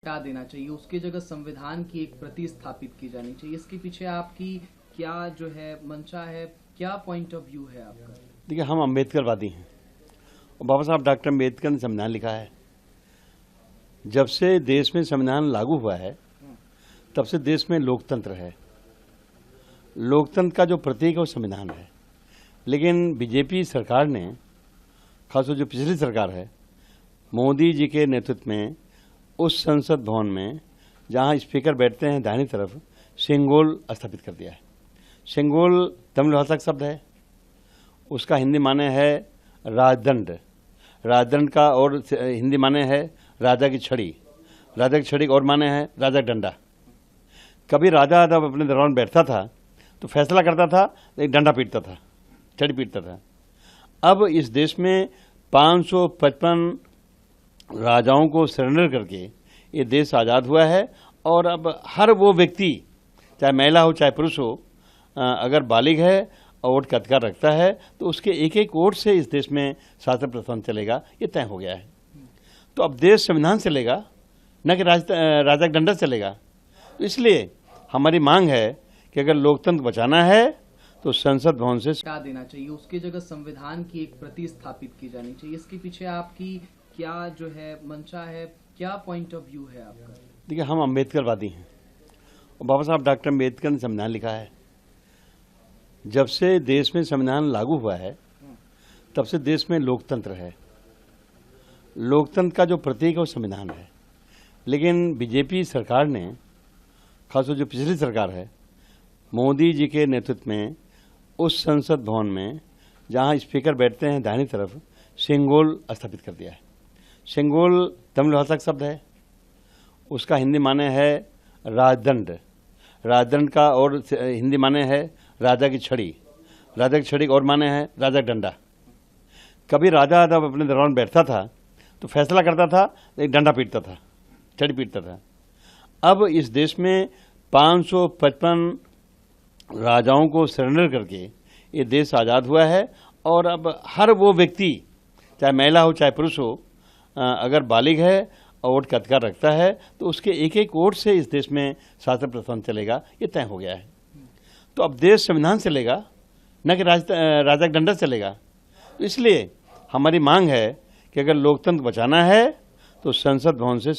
हटा देना चाहिए, उसकी जगह संविधान की एक प्रति स्थापित की जानी चाहिए। इसके पीछे आपकी क्या जो है मंशा है, क्या पॉइंट ऑफ व्यू है आपका? देखिए, हम अम्बेडकरवादी हैं और बाबा साहब डॉक्टर अम्बेडकर ने संविधान लिखा है। जब से देश में संविधान लागू हुआ है तब से देश में लोकतंत्र है। लोकतंत्र का जो प्रतीक है वो संविधान है। लेकिन बीजेपी सरकार ने, खासतौर जो पिछली सरकार है, मोदी जी के नेतृत्व में उस संसद भवन में जहां स्पीकर बैठते हैं दाहिनी तरफ, सेंगोल स्थापित कर दिया है। सेंगोल तमिल भाषा का शब्द है, उसका हिंदी माने है राजदंड। राजदंड का और हिंदी माने है राजा की छड़ी। राजा की छड़ी और माने है राजा का डंडा। कभी राजा जब अपने दरबार बैठता था तो फैसला करता था, एक डंडा पीटता था, छड़ी पीटता था। अब इस देश में 555 राजाओं को सरेंडर करके ये देश आज़ाद हुआ है और अब हर वो व्यक्ति, चाहे महिला हो चाहे पुरुष हो, अगर बालिग है और वोट का अधिकार रखता है तो उसके एक एक वोट से इस देश में शासन प्रशासन चलेगा, ये तय हो गया है। तो अब देश संविधान चलेगा, न कि राजा का डंडा चलेगा। तो इसलिए हमारी मांग है कि अगर लोकतंत्र बचाना है तो संसद भवन से हटा देना चाहिए, उसकी जगह संविधान की एक प्रति स्थापित की जानी चाहिए। इसके पीछे आपकी क्या जो है मंशा है, क्या पॉइंट ऑफ व्यू है आपका? देखिए, हम अम्बेडकरवादी हैं और बाबा साहब डॉक्टर अम्बेडकर ने संविधान लिखा है। जब से देश में संविधान लागू हुआ है तब से देश में लोकतंत्र है। लोकतंत्र का जो प्रतीक है वो संविधान है। लेकिन बीजेपी सरकार ने, खासतौर जो पिछली सरकार है, मोदी जी के नेतृत्व में उस संसद भवन में जहां स्पीकर बैठते हैं दाहिनी तरफ, सेंगोल स्थापित कर दिया है। सेंगोल तमिल भाषा का शब्द है, उसका हिंदी माने है राजदंड। राजदंड का और हिंदी माने है राजा की छड़ी। राजा की छड़ी और माने है राजा का डंडा। कभी राजा जब अपने दरबार में बैठता था तो फैसला करता था, एक डंडा पीटता था, छड़ी पीटता था। अब इस देश में 555 राजाओं को सरेंडर करके ये देश आज़ाद हुआ है और अब हर वो व्यक्ति, चाहे महिला हो चाहे पुरुष हो, अगर बालिग है और वोट का अधिकार रखता है तो उसके एक एक वोट से इस देश में शासन प्रशासन चलेगा, ये तय हो गया है। तो अब देश संविधान चलेगा, न कि राजा का डंडा चलेगा। तो इसलिए हमारी मांग है कि अगर लोकतंत्र बचाना है तो संसद भवन से